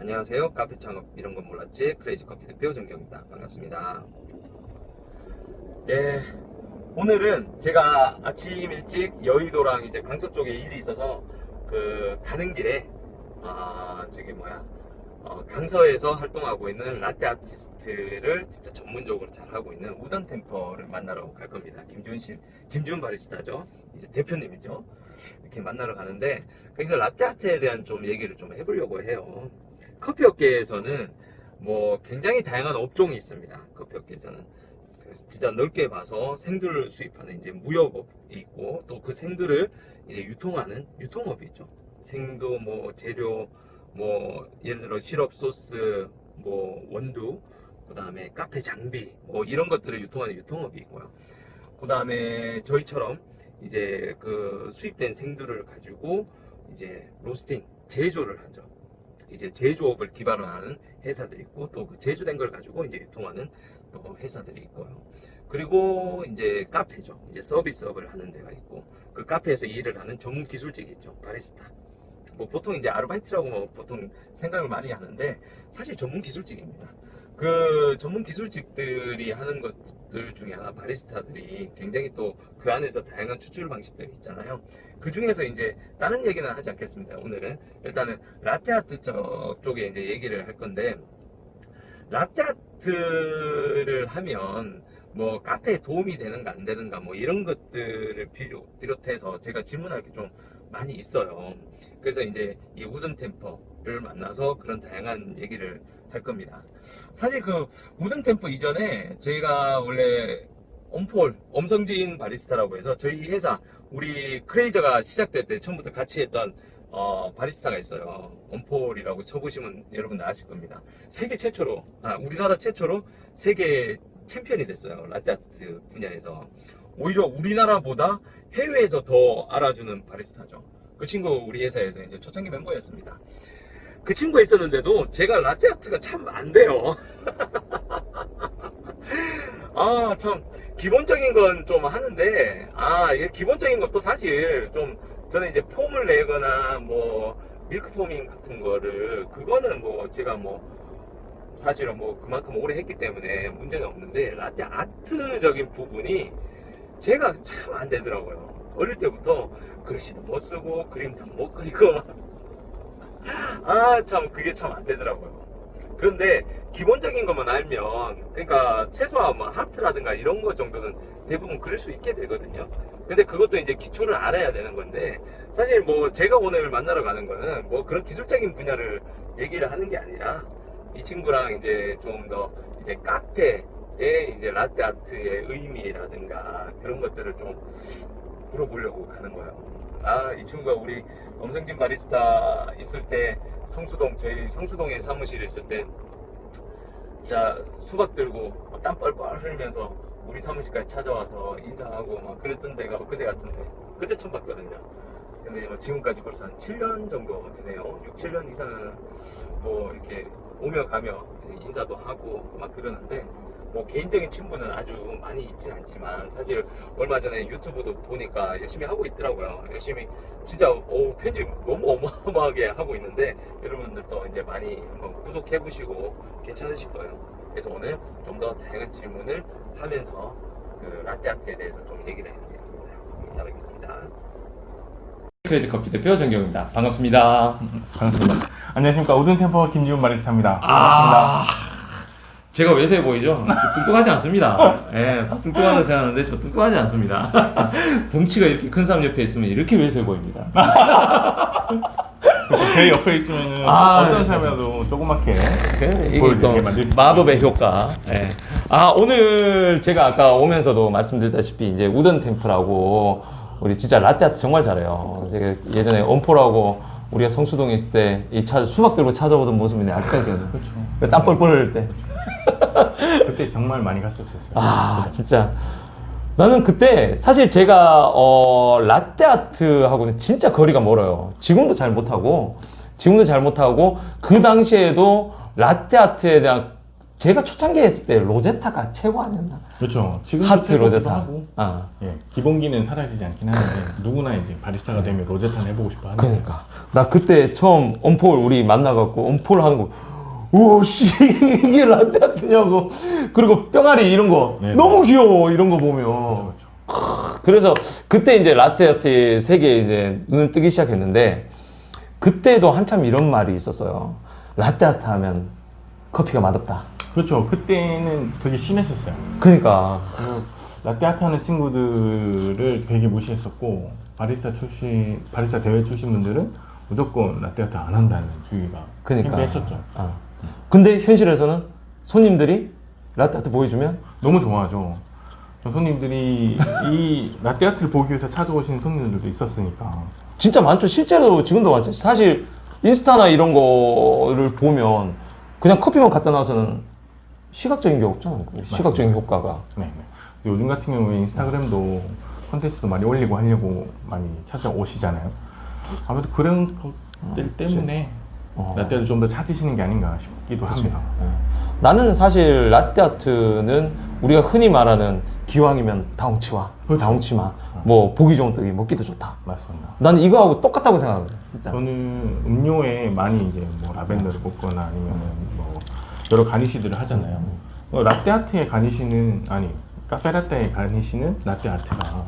안녕하세요. 카페 창업 이런 건 몰랐지 크레이지 커피 대표 정경입니다. 반갑습니다. 예, 오늘은 제가 아침 일찍 여의도랑 이제 강서 쪽에 일이 있어서 가는 길에 강서에서 활동하고 있는 라떼 아티스트를 진짜 전문적으로 잘하고 있는 우던 템퍼를 만나러 갈 겁니다. 김준 바리스타죠. 이제 대표님이죠. 이렇게 만나러 가는데, 그래서 라떼 아트에 대한 좀 얘기를 좀 해보려고 해요. 커피 업계에서는 뭐 굉장히 다양한 업종이 있습니다. 커피 업계에서는 진짜 넓게 봐서 생두를 수입하는 이제 무역업이 있고, 또 그 생두를 이제 유통하는 유통업이 있죠. 생두 뭐 재료 뭐 예를 들어 시럽 소스 뭐 원두, 그 다음에 카페 장비 뭐 이런 것들을 유통하는 유통업이 있고요. 그 다음에 저희처럼 이제 그 수입된 생두를 가지고 이제 로스팅 제조를 하죠. 이제 제조업을 기반으로 하는 회사들이 있고, 또 그 제조된 걸 가지고 이제 유통하는 또 회사들이 있고요. 그리고 이제 카페죠. 이제 서비스업을 하는 데가 있고, 그 카페에서 일을 하는 전문 기술직이 있죠. 바리스타. 뭐 보통 이제 아르바이트라고 뭐 보통 생각을 많이 하는데, 사실 전문 기술직입니다. 그 전문 기술직들이 하는 것들 중에 하나, 바리스타들이 굉장히 또 그 안에서 다양한 추출 방식들이 있잖아요. 그 중에서 이제 다른 얘기는 하지 않겠습니다. 오늘은 일단은 라떼아트 쪽에 이제 얘기를 할 건데, 라떼아트를 하면 뭐 카페에 도움이 되는가 안 되는가 뭐 이런 것들을 비롯해서 제가 질문할 게 좀 많이 있어요. 그래서 이제 이 우든 템퍼를 만나서 그런 다양한 얘기를 할 겁니다. 사실 그 우든 템퍼 이전에 저희가 원래 엄폴, 엄성진 바리스타라고 해서 저희 회사, 우리 크레이저가 시작될 때 처음부터 같이 했던 바리스타가 있어요. 엄폴이라고 쳐보시면 여러분 아실 겁니다. 세계 최초로, 우리나라 최초로 세계 챔피언이 됐어요. 라떼아트 분야에서. 오히려 우리나라보다 해외에서 더 알아주는 바리스타죠. 그 친구 우리 회사에서 이제 초창기 멤버였습니다. 그 친구가 있었는데도 제가 라떼아트가 참 안 돼요. 참 기본적인 건 좀 하는데, 이게 기본적인 것도 사실 좀 저는 이제 폼을 내거나 뭐 밀크 포밍 같은 거를, 그거는 뭐 제가 뭐 사실은 뭐 그만큼 오래 했기 때문에 문제는 없는데, 라떼 아트적인 부분이 제가 참 안 되더라고요. 어릴 때부터 글씨도 못 쓰고 그림도 못 그리고 참 그게 참 안 되더라고요. 그런데 기본적인 것만 알면, 그러니까 최소한 뭐 하트라든가 이런 거 정도는 대부분 그릴 수 있게 되거든요. 근데 그것도 이제 기초를 알아야 되는 건데, 사실 뭐 제가 오늘 만나러 가는 거는 뭐 그런 기술적인 분야를 얘기를 하는 게 아니라, 이 친구랑 이제 좀 더 이제 카페의 이제 라떼 아트의 의미라든가 그런 것들을 좀 물어보려고 가는 거예요. 이 친구가 우리 엄성진 바리스타 있을 때 저희 성수동에 사무실에 있을 때 진짜 수박 들고 땀 뻘뻘 흘리면서 우리 사무실까지 찾아와서 인사하고 막 그랬던 데가 엊그제 같은데, 그때 처음 봤거든요. 근데 뭐 지금까지 벌써 한 7년 정도 되네요. 6, 7년 이상 뭐 이렇게 오며 가며 인사도 하고 막 그러는데, 뭐 개인적인 친분은 아주 많이 있진 않지만, 사실 얼마 전에 유튜브도 보니까 열심히 하고 있더라고요. 열심히 진짜 편집 너무 어마어마하게 하고 있는데, 여러분들도 이제 많이 한번 구독해 보시고 괜찮으실 거예요. 그래서 오늘 좀 더 다양한 질문을 하면서 그 라떼 아트에 대해서 좀 얘기를 해보겠습니다. 이따 뵙겠습니다. 크레이지 커피 대표 정경입니다. 반갑습니다. 반갑습니다. 안녕하십니까. 우든 템퍼 김지훈 바리스타입니다. 반갑습니다. 제가 왜소해 보이죠? 저 뚱뚱하지 않습니다. 예, 다 뚱뚱하다고 생각하는데 저 뚱뚱하지 않습니다. 덩치가 이렇게 큰 사람 옆에 있으면 이렇게 왜소해 보입니다. 제 옆에 있으면 어떤 사람이라도 조그맣게 보여주게 만들 수 마법의 효과. 예. 오늘 제가 아까 오면서도 말씀드렸다시피 이제 우던 템플하고 우리 진짜 라떼아트 정말 잘해요. 제가 예전에 엄포라고 우리가 성수동에 있을 때 이 수박 들고 찾아오던 모습이 아직까지 기억나요. 그렇죠. 땀 뻘뻘 흘릴 때. 그때 정말 많이 갔었어요. 진짜. 나는 그때 사실 제가 라떼아트하고는 진짜 거리가 멀어요. 지금도 잘 못하고 그 당시에도 라떼아트에 대한 제가 초창기에 했을 때 로제타가 최고 아니었나? 그렇죠. 지금 하트 로제타. 하고, 아. 예, 기본기는 사라지지 않긴 하는데 누구나 이제 바리스타가 되면 로제타는 해보고 싶어 하는 그러니까 나 그때 처음 온폴 우리 만나갖고 온폴 하는 거 오씨 이게 라떼아트냐고 그리고 뿅아리 이런 거 네네. 너무 귀여워 이런 거 보면 거죠. 그래서 그때 이제 라떼아트의 세계에 이제 눈을 뜨기 시작했는데 그때도 한참 이런 말이 있었어요. 라떼아트 하면 커피가 맛없다. 그렇죠. 그때는 되게 심했었어요. 그러니까 그리고 라떼아트 하는 친구들을 되게 무시했었고 바리스타 대회 출신 분들은 무조건 라떼아트 안 한다는 주의가 그러니까 했었죠. 아. 근데 현실에서는 손님들이 라떼아트 보여주면 너무 좋아하죠. 손님들이 이 라떼아트를 보기 위해서 찾아오시는 손님들도 있었으니까. 진짜 많죠. 실제로 지금도 많죠. 사실 인스타나 이런 거를 보면 그냥 커피만 갖다 놔서는 시각적인 게 없잖아요. 시각적인 효과가. 네. 요즘 같은 경우에 인스타그램도 콘텐츠도 많이 올리고 하려고 많이 찾아오시잖아요. 아무래도 그런 것들 때문에 라떼를 좀 더 찾으시는 게 아닌가 싶기도 합니다. 나는 사실 라떼아트는 우리가 흔히 말하는 기왕이면 다홍치와 그렇죠. 다홍치마 뭐 보기 좋은 떡이 먹기도 좋다. 맞습니다. 나는 이거하고 똑같다고 생각해요. 진짜. 저는 음료에 많이 이제 뭐 라벤더를 꽂거나 아니면 뭐 여러 가니쉬들을 하잖아요. 라떼아트의 가니쉬는 아니 카페라떼의 가니쉬는 라떼아트가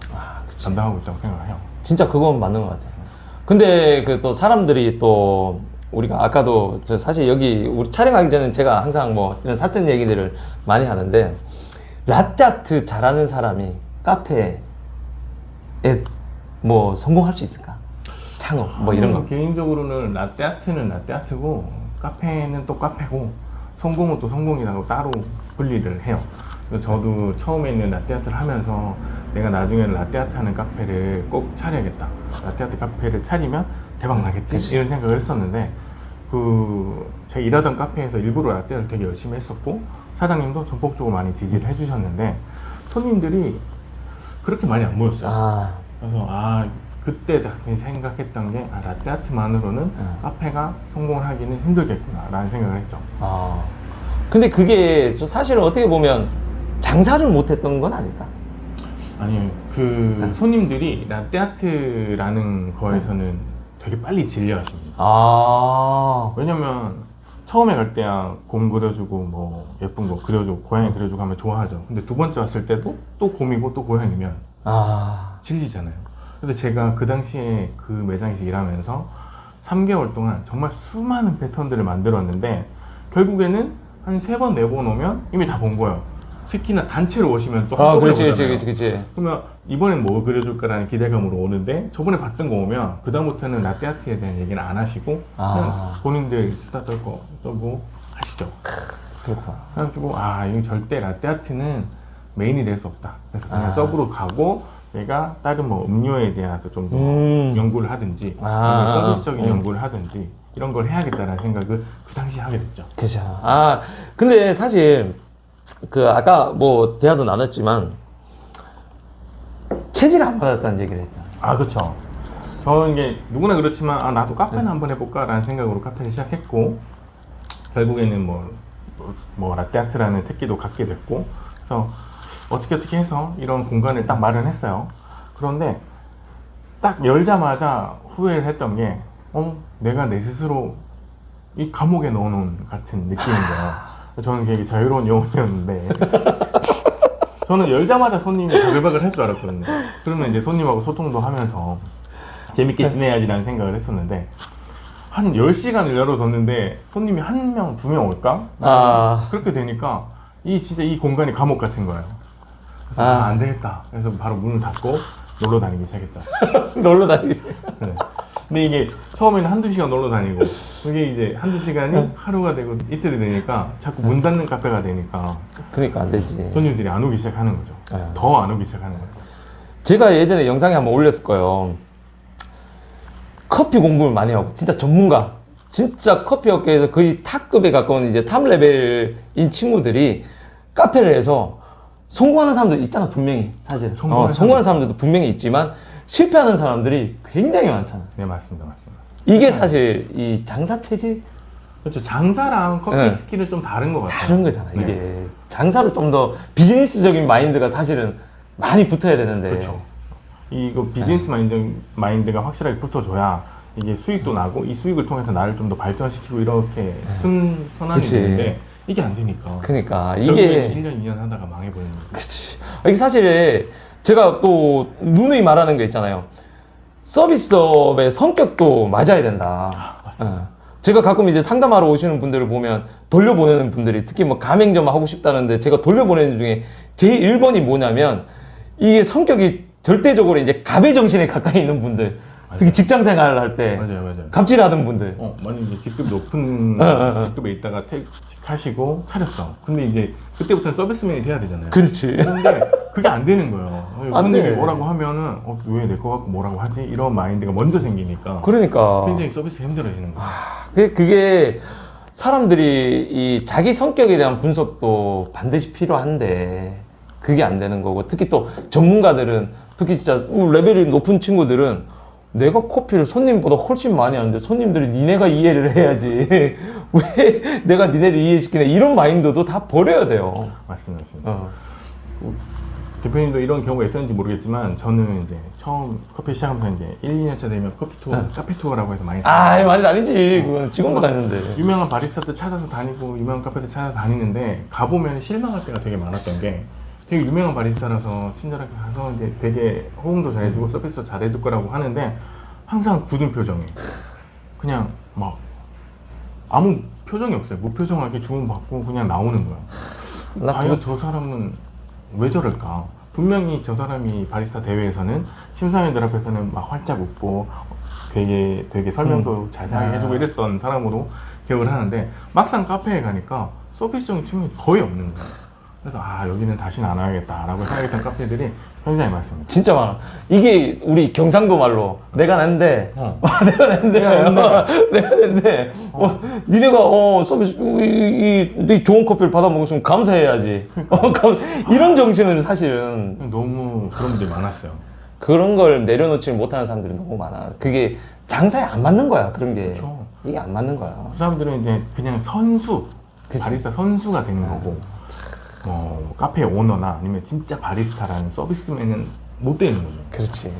담당하고 있다고 생각해요. 진짜 그건 맞는 것 같아요. 근데 그 또 사람들이 또 우리가 아까도 저 사실 여기 우리 촬영하기 전에 제가 항상 뭐 이런 사적 얘기들을 많이 하는데 라떼아트 잘하는 사람이 카페에 뭐 성공할 수 있을까? 창업 뭐 이런 거. 개인적으로는 라떼아트는 라떼아트고 카페는 또 카페고 성공은 또 성공이라고 따로 분리를 해요. 그래서 저도 처음에는 라떼아트를 하면서 내가 나중에는 라떼아트 하는 카페를 꼭 차려야겠다. 라떼아트 카페를 차리면 대박 나겠지? 그치. 이런 생각을 했었는데 제가 일하던 카페에서 일부러 라떼를 되게 열심히 했었고 사장님도 전폭적으로 많이 지지를 해주셨는데 손님들이 그렇게 많이 안 모였어요. 그래서 그때 생각했던 게 라떼아트만으로는 카페가 성공을 하기는 힘들겠구나 라는 생각을 했죠. 근데 그게 좀 사실은 어떻게 보면 장사를 못했던 건 아닐까? 아니 손님들이 라떼아트라는 거에서는 되게 빨리 질려하십니다. 왜냐면 처음에 갈 때야 곰 그려주고 뭐 예쁜 거 그려주고 고양이 그려주고 하면 좋아하죠. 근데 두 번째 왔을 때도 또 곰이고 또 고양이면 질리잖아요. 그래서 제가 그 당시에 그 매장에서 일하면서 3개월 동안 정말 수많은 패턴들을 만들었는데 결국에는 한 3번, 4번 오면 이미 다 본 거예요. 특히나 단체로 오시면 또 한꺼번에 오잖아요. 그렇지. 그러면 이번엔 뭐 그려줄까라는 기대감으로 오는데 저번에 봤던 거 오면 그 다음부터는 라떼아트에 대한 얘기는 안 하시고 그냥 본인들 수다 떨고 하시죠. 그렇구나. 그래가지고 이거 절대 라떼아트는 메인이 될 수 없다. 그래서 그냥 서브로 가고 내가 다른 뭐 음료에 대해서 좀 더 연구를 하든지 서비스적인 연구를 하든지 이런 걸 해야겠다라는 생각을 그 당시에 하게 됐죠. 그죠. 근데 사실 그 아까 뭐 대화도 나눴지만 체질 안 받았다는 얘기를 했잖아요. 그렇죠. 저는 이게 누구나 그렇지만 나도 카페는 한번 해볼까라는 생각으로 카페를 시작했고 결국에는 뭐 라떼아트라는 특기도 갖게 됐고 그래서 어떻게 해서 이런 공간을 딱 마련했어요. 그런데 딱 열자마자 후회를 했던 게 내가 내 스스로 이 감옥에 넣어놓은 같은 느낌인 거예요. 저는 되게 자유로운 영혼이었는데 저는 열자마자 손님이 바글바글 할 줄 알았거든요. 그러면 이제 손님하고 소통도 하면서 재밌게 지내야지라는 생각을 했었는데 한 10시간을 열어뒀는데 손님이 1명, 2명 올까? 그렇게 되니까 진짜 이 공간이 감옥 같은 거예요. 그래서 안 되겠다. 그래서 바로 문을 닫고 놀러 다니기 시작했죠. 놀러 다니기. 네. 근데 이게 처음에는 한두 시간 놀러 다니고 그게 이제 한두 시간이 하루가 되고 이틀이 되니까 자꾸 문 닫는 카페가 되니까 그러니까 안 되지. 손님들이 안 오기 시작하는 거죠. 더 안 오기 시작하는 거예요. 제가 예전에 영상에 한번 올렸을 거예요. 커피 공부를 많이 하고 진짜 전문가, 진짜 커피 업계에서 거의 탑급에 가까운 이제 탑 레벨인 친구들이 카페를 해서 성공하는 사람들 있잖아, 분명히. 사실 성공하는 사람들도 분명히 있지만 실패하는 사람들이 굉장히 많잖아. 네, 맞습니다. 이게 사실 이 장사 체질 그렇죠. 장사랑 커피 네. 스킬은 좀 다른 것 같아요. 다른 거잖아. 네. 이게 장사로 좀 더 비즈니스적인 마인드가 사실은 많이 붙어야 되는데. 그렇죠. 이거 비즈니스 마인드가 확실하게 붙어줘야 이게 수익도 나고 이 수익을 통해서 나를 좀 더 발전시키고 이렇게 순선하게 그치. 되는데 이게 안 되니까. 그러니까 결국엔 이게 1년, 2년 하다가 망해버리는 거죠. 그치. 이게 사실 제가 또 누누이 말하는 게 있잖아요. 서비스업의 성격도 맞아야 된다. 제가 가끔 이제 상담하러 오시는 분들을 보면 돌려보내는 분들이 특히 뭐 가맹점 하고 싶다는데 제가 돌려보내는 중에 제일 1번이 뭐냐면 이게 성격이 절대적으로 이제 갑의 정신에 가까이 있는 분들, 특히 맞아요. 직장 생활을 할 때 맞아요. 갑질하던 분들. 만약에 직급 높은 직급에 있다가 퇴직하시고 차렸어. 근데 이제 그때부터는 서비스맨이 돼야 되잖아요. 그렇지. 근데 그게 안 되는 거예요. 안 손님이 돼. 뭐라고 하면은 왜 내 거 갖고 뭐라고 하지? 이런 마인드가 먼저 생기니까 그러니까. 굉장히 서비스 힘들어지는 거예요. 그게 사람들이 이 자기 성격에 대한 분석도 반드시 필요한데 그게 안 되는 거고, 특히 또 전문가들은, 특히 진짜 레벨이 높은 친구들은 내가 커피를 손님보다 훨씬 많이 하는데 손님들이 니네가 이해를 해야지 왜 내가 니네를 이해시키네, 이런 마인드도 다 버려야 돼요. 맞습니다. 어. 대표님도 이런 경우가 있었는지 모르겠지만 저는 이제 처음 커피 시작하면서 이제 1, 2년차 되면 커피 투어, 카페 투어라고 해서 많이 많이 다니지. 그건 지금도 다니는데. 유명한 바리스타들 찾아서 다니고 유명한 카페들 찾아서 다니는데 가보면 실망할 때가 되게 많았던 게, 되게 유명한 바리스타라서 친절하게 가서 이제 되게 호응도 잘해주고 서비스도 잘해줄 거라고 하는데 항상 굳은 표정이, 그냥 막 아무 표정이 없어요. 무표정하게 주문받고 그냥 나오는 거야. 나 과연 저 사람은 왜 저럴까? 분명히 저 사람이 바리스타 대회에서는 심사위원들 앞에서는 막 활짝 웃고 되게 설명도 자세하게 해주고 이랬던 사람으로 기억을 하는데 막상 카페에 가니까 서비스적인 측면이 거의 없는 거예요. 그래서 여기는 다시는 안 와야겠다라고 생각했던 카페들이 굉장히 많습니다. 진짜 많아. 이게 우리 경상도 말로 내가 낸데 내가 낸데 내가 낸데 니네가 서비스 이 좋은 커피를 받아 먹었으면 감사해야지. 이런 정신을 사실은 너무 그런 분들이 많았어요. 그런 걸 내려놓지 못하는 사람들이 너무 많아. 그게 장사에 안 맞는 거야. 그런 게. 그렇죠. 이게 안 맞는 거야. 그 사람들은 이제 그냥 선수, 그치. 바리스타 선수가 되는 거고, 카페 오너나 아니면 진짜 바리스타라는 서비스맨은 못 되는 거죠. 그렇지.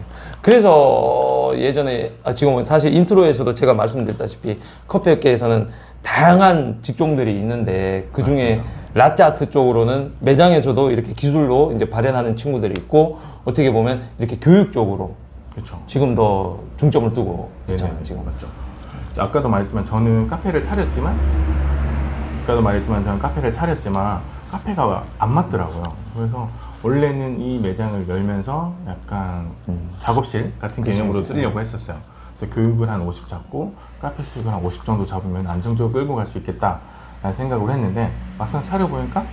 그래서 예전에 지금 사실 인트로에서도 제가 말씀드렸다시피 커피업계에서는 다양한 직종들이 있는데 그 중에 라떼아트 쪽으로는 매장에서도 이렇게 기술로 이제 발현하는 친구들이 있고, 어떻게 보면 이렇게 교육 쪽으로 그렇죠. 지금 더 중점을 두고 있잖아요. 네네, 지금. 맞죠. 아까도 말했지만 저는 카페를 차렸지만 카페가 안 맞더라고요. 그래서 원래는 이 매장을 열면서 약간 작업실 같은 개념으로 쓰려고 했었어요. 그래서 교육을 한 50 잡고 카페 수익을 한 50 정도 잡으면 안정적으로 끌고 갈 수 있겠다 라는 생각을 했는데 막상 차려보니까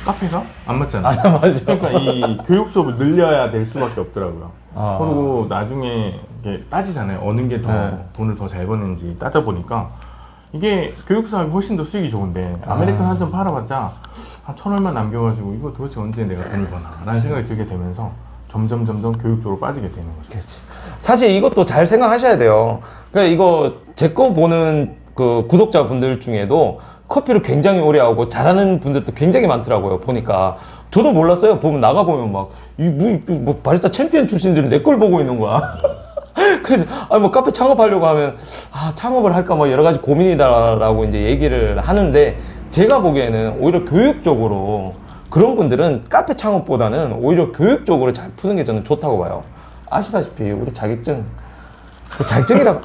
카페가 안 맞잖아요. 맞아. 그러니까 이 교육 수업을 늘려야 될 수밖에 없더라고요. 그리고 나중에 이게 따지잖아요. 어느 게 더 돈을 더 잘 버는지 따져보니까 이게 교육 사업이 훨씬 더 수익이 좋은데 아메리칸 한 잔 팔아봤자 한 1,000원만 남겨가지고 이거 도대체 언제 내가 돈을 버나 라는 생각이 들게 되면서 점점 교육 쪽으로 빠지게 되는 거죠. 그렇지. 사실 이것도 잘 생각하셔야 돼요. 그러니까 이거 제 거 보는 그 구독자분들 중에도 커피를 굉장히 오래 하고 잘하는 분들도 굉장히 많더라고요. 보니까 저도 몰랐어요. 보면 나가보면 막 뭐 바리스타 챔피언 출신들이 내 걸 보고 있는 거야. 그래서 뭐 카페 창업하려고 하면 창업을 할까 뭐 여러 가지 고민이다라고 이제 얘기를 하는데, 제가 보기에는 오히려 교육적으로 그런 분들은 카페 창업보다는 오히려 교육적으로 잘 푸는 게 저는 좋다고 봐요. 아시다시피 우리 자격증이라고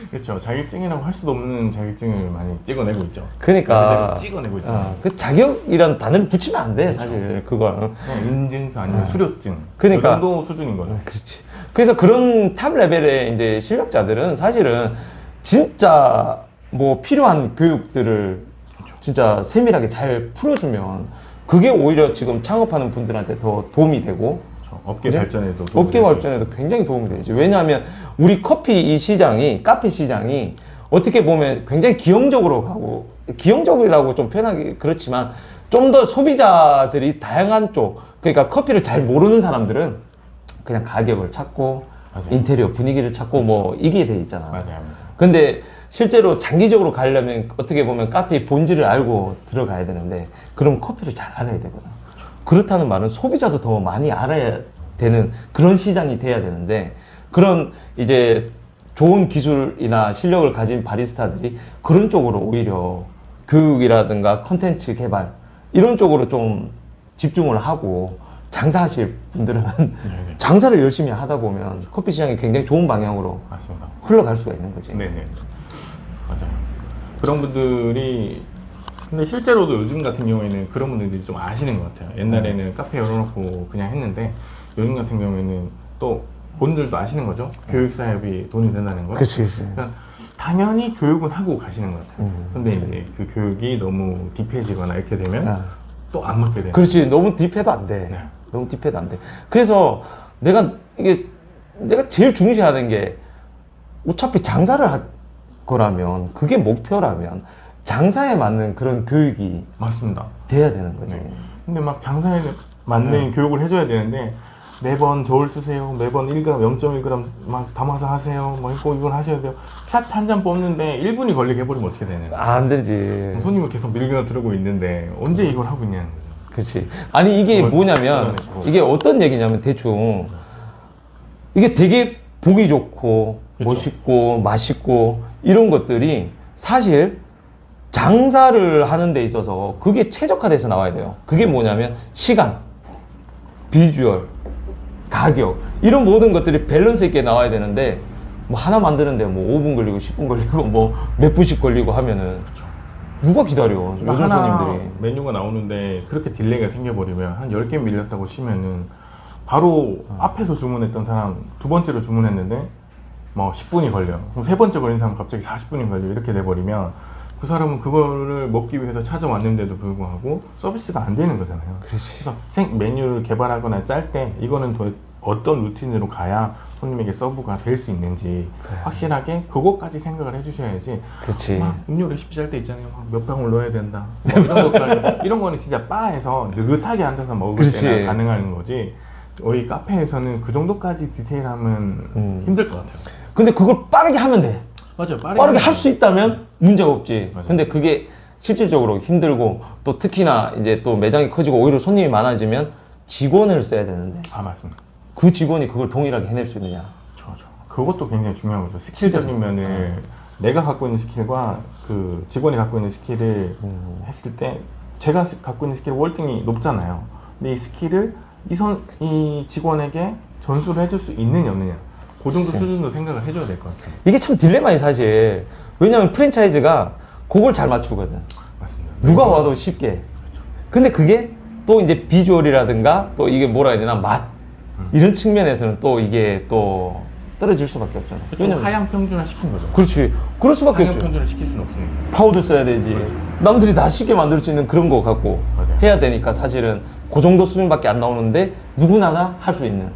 그렇죠. 자격증이라고 할 수도 없는 자격증을 많이 찍어내고 있죠. 그러니까 찍어내고 있잖아요. 그 자격이란 단어를 붙이면 안 돼, 사실 그건. 그냥 인증서 아니면 수료증. 그러니까. 그 정도 수준인 거죠. 그렇지. 그래서 그런 탑 레벨의 이제 실력자들은 사실은 진짜 뭐 필요한 교육들을 진짜 세밀하게 잘 풀어주면 그게 오히려 지금 창업하는 분들한테 더 도움이 되고, 그렇죠. 업계 그죠? 발전에도 업계 발전에도 굉장히 도움이 되지. 왜냐하면 우리 커피 이 시장이, 카페 시장이 어떻게 보면 굉장히 기형적으로 가고, 기형적이라고 좀 표현하기 그렇지만 좀 더 소비자들이 다양한 쪽, 그러니까 커피를 잘 모르는 사람들은 그냥 가격을 찾고 맞아요. 인테리어 분위기를 찾고 뭐 이게 돼 있잖아. 맞아요. 근데 실제로 장기적으로 가려면 어떻게 보면 카페의 본질을 알고 들어가야 되는데 그럼 커피를 잘 알아야 되거든. 그렇다는 말은 소비자도 더 많이 알아야 되는 그런 시장이 돼야 되는데 그런 이제 좋은 기술이나 실력을 가진 바리스타들이 그런 쪽으로 오히려 교육이라든가 컨텐츠 개발 이런 쪽으로 좀 집중을 하고 장사하실 분들은 네네. 장사를 열심히 하다 보면 커피 시장이 굉장히 좋은 방향으로 맞습니다. 흘러갈 수가 있는 거지. 네네. 맞아요. 그런 분들이 근데 실제로도 요즘 같은 경우에는 그런 분들이 좀 아시는 것 같아요. 옛날에는 카페 열어놓고 그냥 했는데 요즘 같은 경우에는 또 본인들도 아시는 거죠. 교육 사업이 돈이 된다는 거. 그치. 그러니까 당연히 교육은 하고 가시는 것 같아요. 근데 이제 그 교육이 너무 딥해지거나 이렇게 되면 또 안 맞게 되는. 그렇지. 너무 딥해도 안 돼. 네. 너무 딥해도 안 돼. 그래서 내가 제일 중시하는 게 어차피 장사를 할 거라면 그게 목표라면 장사에 맞는 그런 교육이 맞습니다. 돼야 되는 거지. 네. 근데 막 장사에 맞는 교육을 해줘야 되는데 매번 저울 쓰세요. 매번 1g, 0.1g 막 담아서 하세요. 뭐 이걸 하셔야 돼요. 샷 한 잔 뽑는데 1분이 걸리게 해버리면 어떻게 되는 거예요? 안 되지. 손님을 계속 밀고 들어오고 있는데 언제 이걸 하고 있냐는 거죠. 그렇지. 아니 이게 그걸 뭐냐면 끊어내고. 이게 어떤 얘기냐면 대충 이게 되게 보기 좋고 그쵸. 멋있고 맛있고 이런 것들이 사실 장사를 하는 데 있어서 그게 최적화돼서 나와야 돼요. 그게 뭐냐면 시간, 비주얼, 가격 이런 모든 것들이 밸런스 있게 나와야 되는데 뭐 하나 만드는데 뭐 5분 걸리고 10분 걸리고 뭐 몇 분씩 걸리고 하면은 누가 기다려? 요즘 하나 손님들이. 메뉴가 나오는데 그렇게 딜레이가 생겨버리면 한 10개 밀렸다고 치면은 바로 앞에서 주문했던 사람 두 번째로 주문했는데 뭐 10분이 걸려. 그럼 세 번째 걸린 사람 갑자기 40분이 걸려. 이렇게 돼버리면 그 사람은 그거를 먹기 위해서 찾아왔는데도 불구하고 서비스가 안 되는 거잖아요. 그렇지. 그래서 메뉴를 개발하거나 짤 때 이거는 어떤 루틴으로 가야 손님에게 서브가 될 수 있는지 그래. 확실하게 그것까지 생각을 해주셔야지. 그렇지. 막 음료 레시피 짤 때 있잖아요. 막몇 방울 넣어야 된다. 뭐 이런 것까지 이런 거는 진짜 바에서 느긋하게 앉아서 먹을 그렇지. 때나 가능한 거지. 저희 카페에서는 그 정도까지 디테일하면 힘들 것 같아요. 근데 그걸 빠르게 하면 돼. 맞아요. 빠르게 할 수 있다면 문제가 없지. 맞아요. 근데 그게 실질적으로 힘들고 또 특히나 이제 또 매장이 커지고 오히려 손님이 많아지면 직원을 써야 되는데 아 맞습니다. 그 직원이 그걸 동일하게 해낼 수 있느냐. 그것도 굉장히 중요한 거죠. 스킬적인 면을 내가 갖고 있는 스킬과 그 직원이 갖고 있는 스킬을 했을 때 제가 갖고 있는 스킬이 월등히 높잖아요. 근데 이 스킬을 이 직원에게 전수를 해줄 수 있느냐 없느냐 그 정도 그치. 수준도 생각을 해줘야 될 것 같아요. 이게 참 딜레마이 사실. 왜냐면 프랜차이즈가 그걸 잘 맞추거든. 맞습니다. 누가 와도 쉽게. 근데 그게 또 이제 비주얼이라든가 또 이게 뭐라 해야 되나 맛 이런 측면에서는 또 이게 또 떨어질 수밖에 없잖아. 좀 하향 평준화 시킨 거죠. 그렇지. 그럴 수밖에 하향 없죠. 평준화 시킬 수는 없으니까. 파우더 써야 되지. 그렇죠. 남들이 다 쉽게 만들 수 있는 그런 거 갖고 맞아요. 해야 되니까 사실은 그 정도 수준밖에 안 나오는데 누구나 할 수 있는.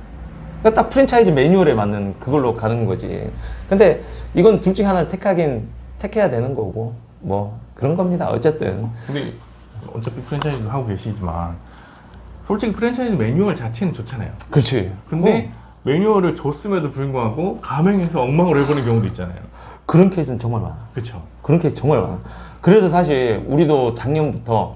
그러니까 딱 프랜차이즈 매뉴얼에 맞는 그걸로 가는 거지. 근데 이건 둘 중에 하나를 택해야 되는 거고 뭐 그런 겁니다. 어쨌든. 근데 어차피 프랜차이즈도 하고 계시지만 솔직히 프랜차이즈 매뉴얼 자체는 좋잖아요. 그렇지. 근데 매뉴얼을 줬음에도 불구하고 가맹해서 엉망으로 해버리는 경우도 있잖아요. 그런 케이스는 정말 많아. 그렇죠. 그런 케이스 정말 많아. 그래서 사실 우리도 작년부터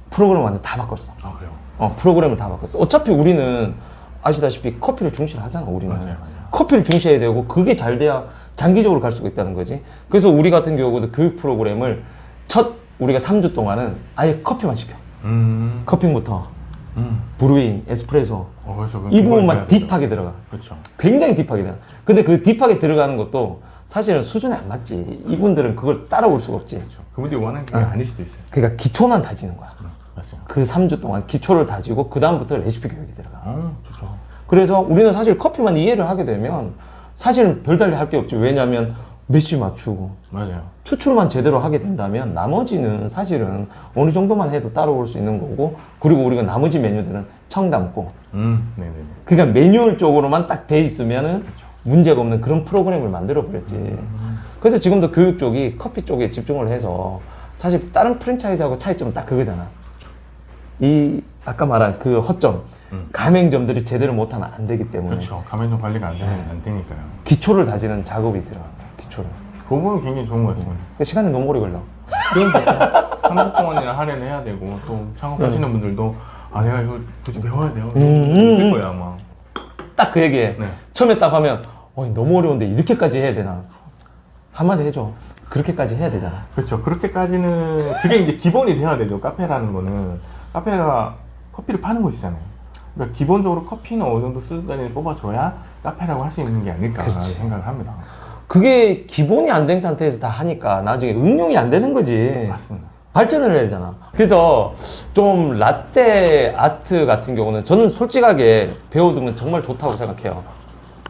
프로그램을 완전 다 바꿨어. 아 그래요? 프로그램을 다 바꿨어. 어차피 우리는 아시다시피 커피를 중시하잖아, 우리는. 맞아요. 커피를 중시해야 되고 그게 잘 돼야 장기적으로 갈 수가 있다는 거지. 그래서 우리 같은 경우도 교육 프로그램을 우리가 3주 동안은 아예 커피만 시켜. 커피부터 브루잉, 에스프레소 그래서 이 부분만 딥하게 들어가. 그렇죠. 굉장히 딥하게 들어가. 근데 그 딥하게 들어가는 것도 사실은 수준에 안 맞지. 이분들은 그걸 따라올 수가 없지. 그렇죠. 그분들이 원하는 게 아닐 수도 있어요. 그러니까 기초만 다지는 거야. 맞습니다. 그 3주 동안 기초를 다지고 그 다음부터 레시피 교육이 들어가. 좋죠. 그래서 우리는 사실 커피만 이해를 하게 되면 사실은 별달리 할 게 없지. 왜냐하면 메시 맞추고 맞아요. 추출만 제대로 하게 된다면 나머지는 사실은 어느 정도만 해도 따라올 수 있는 거고, 그리고 우리가 나머지 메뉴들은 청 담고 네네네. 그러니까 매뉴얼 쪽으로만 딱 돼 있으면은 문제가 없는 그런 프로그램을 만들어 버렸지. 그래서 지금도 교육 쪽이 커피 쪽에 집중을 해서 사실 다른 프랜차이즈하고 차이점은 딱 그거잖아. 이 아까 말한 그 허점, 가맹점들이 제대로 못하면 안 되기 때문에 그렇죠. 가맹점 관리가 안 되면 안 되니까요. 기초를 다지는 작업이 들어갑니다. 기초를. 그 부분은 굉장히 좋은 것 같습니다. 시간이 너무 오래 걸려. 그럼 그렇죠. 3주 동안이나 할애를 해야 되고 또 창업하시는 분들도 아 내가 이거 굳이 배워야 돼요. 있을 거야 아마. 딱 그 얘기해. 네. 처음에 딱 하면 너무 어려운데 이렇게까지 해야 되나? 한마디 해줘. 그렇게까지 해야 되잖아. 그렇죠. 그렇게까지는 그게 이제 기본이 돼야 되죠. 카페라는 거는 카페가 커피를 파는 곳이잖아요. 그러니까 기본적으로 커피는 어느 정도 수준까지 뽑아줘야 카페라고 할 수 있는 게 아닐까 생각을 합니다. 그게 기본이 안 된 상태에서 다 하니까 나중에 응용이 안 되는 거지. 맞습니다. 발전을 해야 되잖아. 그래서 좀 라떼 아트 같은 경우는 저는 솔직하게 배워두면 정말 좋다고 생각해요.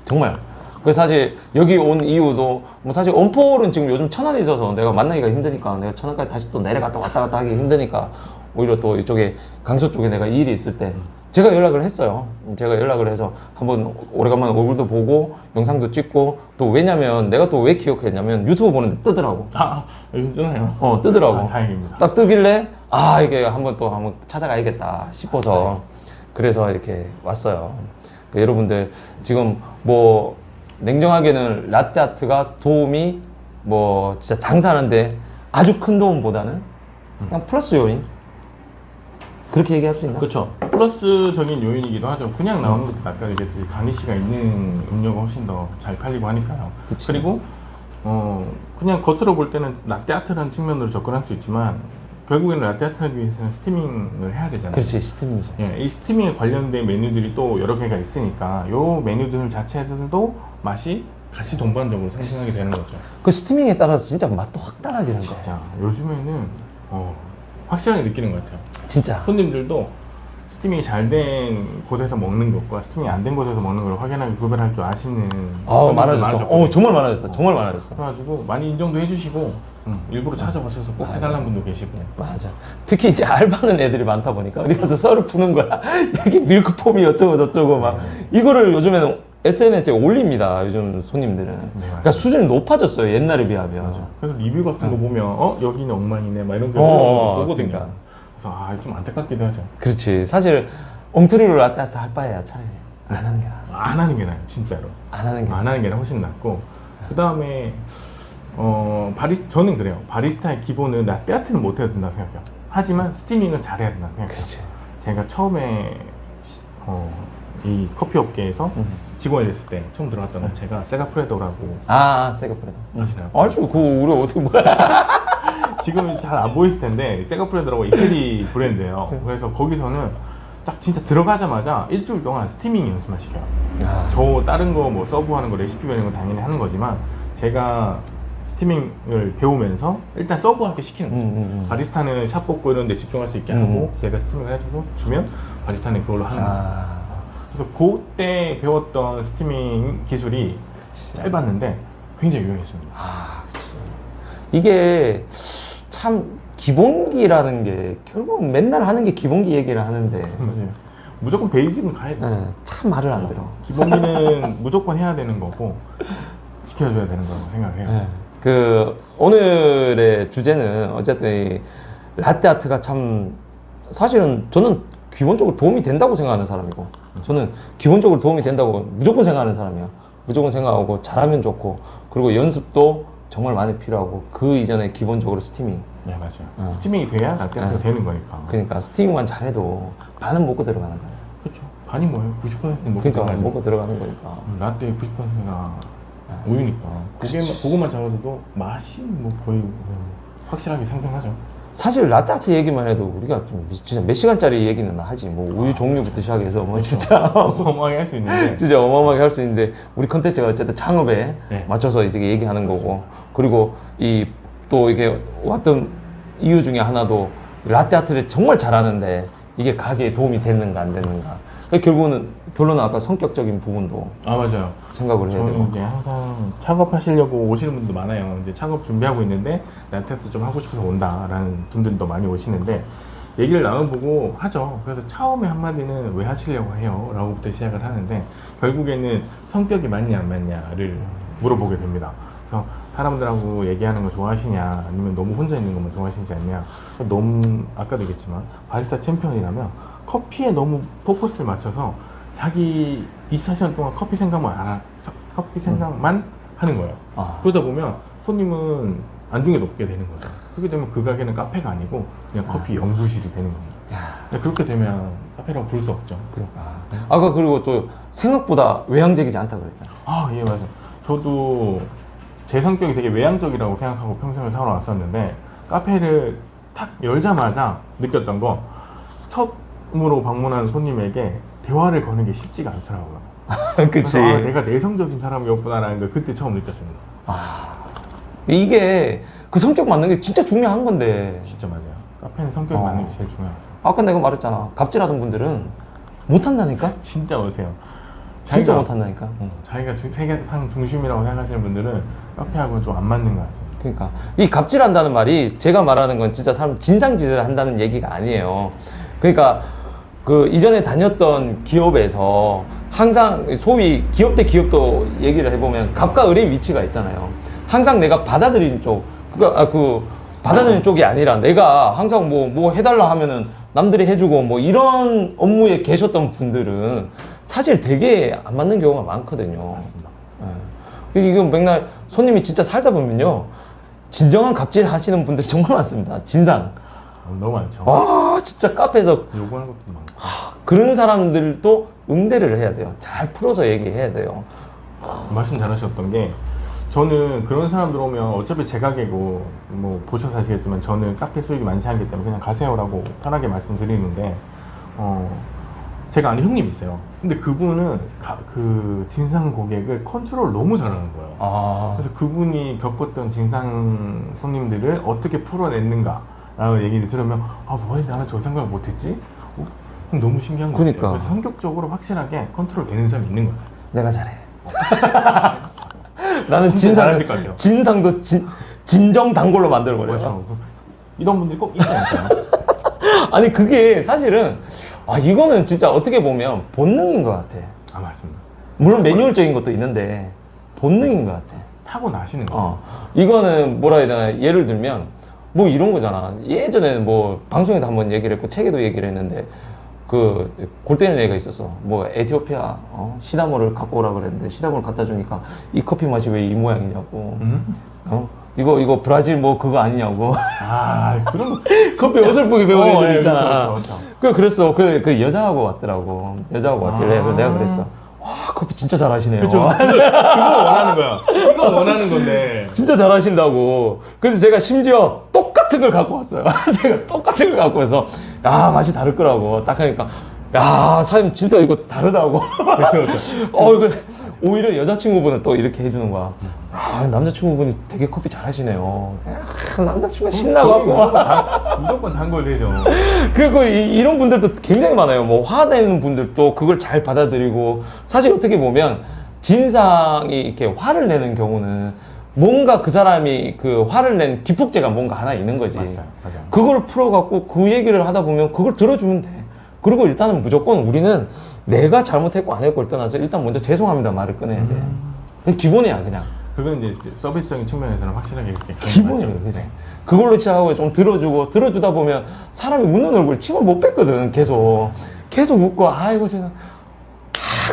정말. 그래서 사실 여기 온 이유도 뭐 사실 원폴은 지금 요즘 천안에 있어서 내가 만나기가 힘드니까 내가 천안까지 다시 또 내려갔다 왔다 갔다 하기 힘드니까 오히려 또 이쪽에 강서 쪽에 내가 일이 있을 때 제가 연락을 했어요. 제가 연락을 해서 한번 오래간만에 얼굴도 보고 영상도 찍고 또 왜냐면 내가 또 왜 기억했냐면 유튜브 보는데 뜨더라고. 요즘 뜨나요? 뜨더라고. 다행입니다. 딱 뜨길래 이게 한번 찾아가야겠다 싶어서 그래서 이렇게 왔어요. 그러니까 여러분들 지금 뭐 냉정하게는 라떼 아트가 도움이 뭐 진짜 장사하는데 아주 큰 도움보다는 그냥 플러스 요인 그렇게 얘기할 수 있나? 그렇죠. 플러스적인 요인이기도 하죠. 그냥 나오는 것도 아까 얘기했듯이 가니쉬가 있는 음료가 훨씬 더 잘 팔리고 하니까요. 그치. 그리고 그냥 겉으로 볼 때는 라떼 아트라는 측면으로 접근할 수 있지만 결국에는 라떼 아트를 하기 위해서는 스티밍을 해야 되잖아요. 그렇지, 스팀이죠. 예, 이 스티밍에 관련된 메뉴들이 또 여러 개가 있으니까 요 메뉴들 자체들도 맛이 같이 동반적으로 상승하게 되는 거죠. 그 스티밍에 따라서 진짜 맛도 확 달라지는 거야. 자, 요즘에는 확실하게 느끼는 것 같아요. 진짜. 손님들도 스티밍이 잘 된 곳에서 먹는 것과 스티밍이 안 된 곳에서 먹는 걸 확연하게 구별할 줄 아시는 많아졌어. 많아졌거든요. 정말 많아졌어. 정말 많아졌어. 그래가지고 많이 인정도 해주시고 일부러 찾아가셔서 꼭 맞아. 해달라는 분도 계시고. 맞아. 특히 이제 알바하는 애들이 많다 보니까 어디 가서 썰을 푸는 거야. 여기 밀크폼이 어쩌고 저쩌고 막 이거를 요즘에는 SNS에 올립니다. 요즘 손님들은. 그러니까 수준이 높아졌어요. 옛날에 비하면. 맞아. 그래서 리뷰 같은 거 보면 여기는 엉망이네 막 이런 거 보거든요. 그러니까. 그래서 좀 안타깝기도 하죠. 그렇지. 사실 엉터리로 라떼 아트 할 바에야 차라리 안 하는 게 나아. 안 하는 게 나아요, 진짜로. 안 하는 게 나아. 안 하는 게 훨씬 낫고. 그 다음에 저는 그래요. 바리스타의 기본은 라떼 아트는 못 해도 된다고 생각해요. 하지만 스티밍은 잘해야 된다고 생각해요. 그렇지. 제가 처음에 이 커피 업계에서 직원이 됐을 때 처음 들어갔던 업체가 세가프레도라고 세가프레도. 아시나요? 아주 그거 우리 어떻게 뭐야? 지금은 잘 안 보이실 텐데 세가프레도라고 이태리 브랜드예요. 그래서 거기서는 딱 진짜 들어가자마자 일주일 동안 스티밍 연습만 시켜요. 저 다른 거 뭐 서브하는 거 레시피 배우는 건 당연히 하는 거지만 제가 스티밍을 배우면서 일단 서브하게 시키는 거죠. 바리스타는 샷 뽑고 이런 데 집중할 수 있게 하고 제가 스티밍을 해줘서 주면 바리스타는 그걸로 하는 거예요. 그래서 그때 배웠던 스티밍 기술이 짧았는데 굉장히 유용했습니다. 그치. 이게 참 기본기라는 게 결국 맨날 하는 게 기본기 얘기를 하는데 맞아요. 무조건 베이직은 가야 돼요. 참 말을 안 들어. 기본기는 무조건 해야 되는 거고 지켜줘야 되는 거라고 생각해요. 그 오늘의 주제는 어쨌든 이 라떼 아트가 참 사실은 저는 기본적으로 도움이 된다고 생각하는 사람이고 저는 기본적으로 도움이 된다고 무조건 생각하는 사람이야. 무조건 생각하고 잘하면 좋고 그리고 연습도 정말 많이 필요하고 그 이전에 기본적으로 스티밍. 네 맞아요. 스티밍이 돼야 라떼 아트가 되는 거니까. 그러니까 스티밍만 잘해도 반은 먹고 들어가는 거야. 그렇죠. 반이 뭐예요? 90%는 먹고 그러니까 들어가죠. 먹고 들어가는 거니까. 라떼 90%가 우유니까 그거만 잡아도 맛이 뭐 거의 확실하게 상승하죠. 사실 라떼 아트 얘기만 해도 우리가 좀 진짜 몇 시간짜리 얘기는 하지. 뭐 우유 종류부터 시작해서 뭐 진짜 어마어마하게 할 수 있는데 진짜 어마어마하게 할 수 있는데 우리 컨텐츠가 어쨌든 창업에 맞춰서 이제 얘기하는 거고 그리고 이 또 이게 왔던 이유 중에 하나도 라떼 아트를 정말 잘하는데 이게 가게에 도움이 됐는가 안 됐는가. 그러니까 결론은 아까 성격적인 부분도 맞아요. 생각을 해야 되고. 저는 이제 항상 창업하시려고 오시는 분도 많아요. 이제 창업 준비하고 있는데 라떼 아트 좀 하고 싶어서 온다라는 분들도 많이 오시는데 얘기를 나눠보고 하죠. 그래서 처음에 한마디는 왜 하시려고 해요? 라고부터 시작을 하는데 결국에는 성격이 맞냐 안 맞냐를 물어보게 됩니다. 그래서 사람들하고 얘기하는 거 좋아하시냐 아니면 너무 혼자 있는 것만 좋아하시지 않냐. 너무 아까도 얘기했지만 바리스타 챔피언이라면 커피에 너무 포커스를 맞춰서 자기 24시간 동안 커피 생각만 하는 거예요. 아. 그러다 보면 손님은 안중에 높게 되는 거죠. 그렇게 되면 그 가게는 카페가 아니고 그냥 커피 연구실이 되는 겁니다. 야. 그렇게 되면 카페라고 부를 수 없죠. 그러니까. 아까 그리고 또 생각보다 외향적이지 않다 그랬잖아. 아, 예, 맞아요. 저도 제 성격이 되게 외향적이라고 생각하고 평생을 살아왔었는데 카페를 탁 열자마자 느꼈던 거, 처음으로 방문한 손님에게 대화를 거는 게 쉽지가 않더라고요. 그치. 그래서 아, 내가 내성적인 사람이었구나라는 걸 그때 처음 느꼈습니다. 아, 이게 그 성격 맞는 게 진짜 중요한 건데. 진짜 맞아요. 카페는 성격이 맞는 게 제일 중요하죠. 아까 내가 말했잖아. 갑질하던 분들은 못한다니까? 진짜 못해요. 진짜 자기가- 못한다니까. 자기가 세계상 중심이라고 생각하시는 분들은 카페하고는 좀 안 맞는 것 같습니다. 그러니까 이 갑질한다는 말이 제가 말하는 건 진짜 사람 진상짓을 한다는 얘기가 아니에요. 그러니까 그 이전에 다녔던 기업에서 항상 소위 기업 대 기업도 얘기를 해보면 갑과 을의 위치가 있잖아요. 항상 내가 받아들이는 쪽, 받아들이는 쪽이 아니라 내가 항상 뭐 해달라 하면은 남들이 해주고 뭐 이런 업무에 계셨던 분들은 사실 되게 안 맞는 경우가 많거든요. 맞습니다. 예. 이건 맨날 손님이 진짜 살다 보면요. 진정한 갑질 하시는 분들이 정말 많습니다. 진상. 너무 많죠. 와, 진짜 카페에서 요구하는 것도 많고. 그런 사람들도 응대를 해야 돼요. 잘 풀어서 얘기해야 돼요. 말씀 잘하셨던 게, 저는 그런 사람들 오면 어차피 제 가게고 뭐 보셔서 아시겠지만 저는 카페 수익이 많지 않기 때문에 그냥 가세요라고 편하게 말씀드리는데, 제가 아는 형님이 있어요. 근데 그분은 그 진상 고객을 컨트롤 너무 잘하는 거예요. 아, 그래서 그분이 겪었던 진상 손님들을 어떻게 풀어냈는가 라는 얘기를 들으면, 아, 왜 나는 저 생각을 못했지? 그럼 너무 신기한 것 그러니까. 같아요. 그래서 성격적으로 확실하게 컨트롤 되는 사람이 있는 것 같아요. 내가 잘해. 나는 진짜 잘하실 것 같아요. 진상도 진정 단골로 만들어버려요. 그렇죠. 이런 분들이 꼭 있지 않을까요? 아니, 그게 사실은, 이거는 진짜 어떻게 보면 본능인 것 같아. 아, 맞습니다. 물론 매뉴얼적인 것도 있는데, 본능인 것 같아. 타고 나시는 거예요. 이거는 뭐라 해야 되나, 예를 들면, 뭐 이런 거잖아. 예전에는 뭐, 방송에도 한번 얘기를 했고, 책에도 얘기를 했는데, 그, 골 때리는 애가 있었어. 뭐, 에티오피아, 시나몬을 갖고 오라 그랬는데, 시나몬을 갖다 주니까, 이 커피 맛이 왜 이 모양이냐고. 이거 브라질 뭐 그거 아니냐고. 아, 그런 거. 커피 어설프게 배우는 애들 예, 있잖아. 그렇죠. 그랬어. 그 여자하고 왔더라고. 여자하고 왔길래 내가 그랬어. 와, 커피 진짜 잘하시네요. 그쵸. 그거 원하는 거야. 이거 원하는 건데. 진짜 잘하신다고. 그래서 제가 심지어 똑같은 걸 갖고 왔어요. 제가 똑같은 걸 갖고 와서, 야, 맛이 다를 거라고. 딱 하니까, 야, 사장님 진짜 이거 다르다고. 그렇죠. 이거 오히려 여자친구분은 또 이렇게 해주는 거야. 남자친구분이 되게 커피 잘하시네요. 남자친구가 신나고. 무조건 단골 되죠. 그리고 이런 분들도 굉장히 많아요. 뭐 화내는 분들도 그걸 잘 받아들이고, 사실 어떻게 보면 진상이 이렇게 화를 내는 경우는 뭔가 그 사람이 그 화를 낸 기폭제가 뭔가 하나 있는 거지. 맞아요. 그걸 풀어갖고 그 얘기를 하다 보면 그걸 들어주면 돼. 그리고 일단은 무조건 우리는 내가 잘못했고 안 했고를 떠나서 일단 먼저 죄송합니다 말을 꺼내야 돼. 그게 기본이야, 그냥. 그건 이제 서비스적인 측면에서는 확실하게 이렇게 기본이에요, 그죠? 그걸로 시작하고 좀 들어주다 보면 사람이 웃는 얼굴 침을 못 뱉거든, 계속 웃고, 아이고, 세상.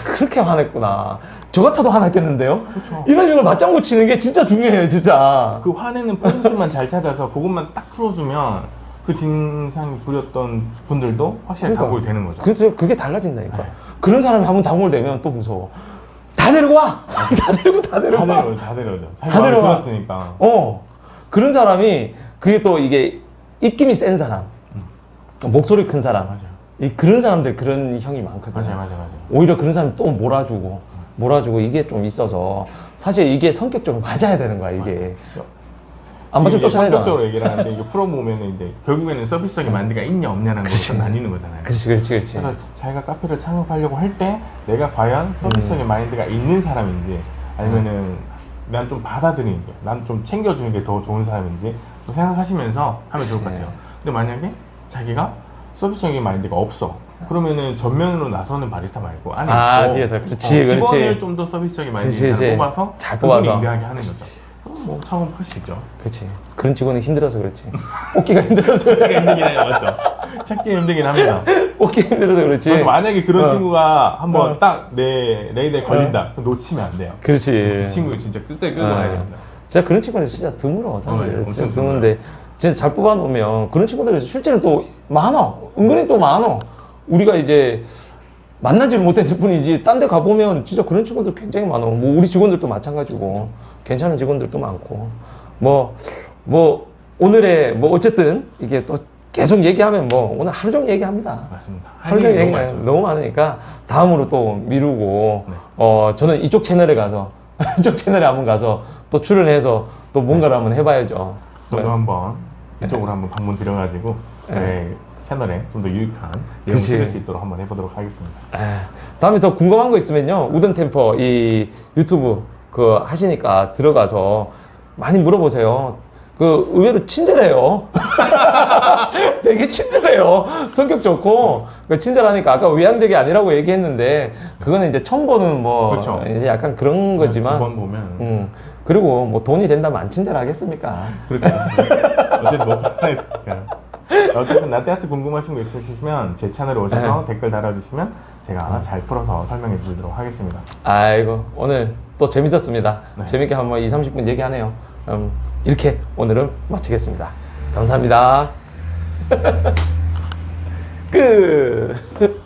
그렇게 화냈구나. 저 같아도 화났겠는데요? 그렇죠. 이런 식으로 맞장구 치는 게 진짜 중요해요, 진짜. 그 화내는 포인트만 잘 찾아서 그것만 딱 풀어주면 그 진상이 부렸던 분들도 확실히 그러니까. 단골 되는 거죠. 그게 달라진다니까. 네. 그런 사람이 한번 단골되면 또 무서워. 다 데리고 와! 다 데리고 다 내려오죠. 자기 다 마음에 내려와. 들었으니까. 그런 사람이, 그게 또 이게 입김이 센 사람, 목소리 큰 사람, 맞아요. 그런 사람들 그런 형이 많거든요. 맞아요. 오히려 그런 사람 또 몰아주고 이게 좀 있어서 사실 이게 성격적으로 맞아야 되는 거야, 이게. 안 맞으면 또 차이잖아. 성격적으로 얘기를 하는데 이게 풀어보면 이제 결국에는 서비스적인 마인드가 있냐 없냐라는 것을 나뉘는 거잖아요. 그렇지. 그래서 자기가 카페를 창업하려고 할 때 내가 과연 서비스적인 마인드가 있는 사람인지, 아니면은 난 좀 받아들이는 게, 난 좀 챙겨주는 게 더 좋은 사람인지 또 생각하시면서 하면 좋을 것 같아요. 근데 만약에 자기가 서비스적인 마인드가 없어, 그러면은 전면으로 나서는 바리스타 말고 안에 있고 뒤에서. 그렇지. 직원을 좀 더 서비스적인 마인드를 그렇지. 뽑아서 잘 그분이 뽑아서. 임대하게 하는 거죠. 뭐 처음 할 수 있죠. 그렇지. 그런 직원은 힘들어서 그렇지. 뽑기가 힘들어서 찾기가 힘들긴 해요, 맞죠? 찾기 힘들긴 합니다. 뽑기 힘들어서 그렇지. 그래서 만약에 그런 친구가 한번 어. 딱 내 레이더에 걸린다. 그럼 놓치면 안 돼요. 그렇지. 그 친구 진짜 끝까지 끌고 가야 됩니다. 진짜 그런 친구는 진짜 드물어 사실. 네, 엄청 진짜 드문데 진짜 잘 뽑아놓으면 그런 친구들이 실제로 또 많아. 은근히 또 많아. 우리가 이제 만나지를 못했을 뿐이지 딴 데 가보면 진짜 그런 친구들 굉장히 많아. 뭐 우리 직원들도 마찬가지고 괜찮은 직원들도 많고 뭐 오늘의 뭐 어쨌든 이게 또 계속 얘기하면 뭐 오늘 하루 종일 얘기합니다. 맞습니다. 하루 종일 너무 얘기가 많죠. 너무 많으니까 다음으로 또 미루고 네. 저는 이쪽 채널에 가서 이쪽 채널에 한번 가서 또 출연해서 또 뭔가를 한번 해봐야죠. 저도 네. 한번 이쪽으로 한번 방문 드려가지고 저희 채널에 좀 더 유익한 내용 그치. 들을 수 있도록 한번 해보도록 하겠습니다. 다음에 더 궁금한 거 있으면요 우든 템퍼 이 유튜브 그 하시니까 들어가서 많이 물어보세요. 그 의외로 친절해요. 되게 친절해요. 성격 좋고 그 친절하니까 아까 외향적이 아니라고 얘기했는데 그거는 이제 처음 보는 뭐 그렇죠. 이제 약간 그런 거지만 두번 보면 그리고 뭐 돈이 된다면 안 친절하겠습니까? 그러니까 어쨌든 먹고 살아야 되니까. 어쨌든 라떼아트 궁금하신 거 있으시면 제 채널에 오셔서 댓글 달아주시면 제가 잘 풀어서 설명해 드리도록 하겠습니다. 아이고 오늘 또 재밌었습니다. 네. 재밌게 한번 20-30분 얘기하네요. 이렇게 오늘은 마치겠습니다. 감사합니다. 끝.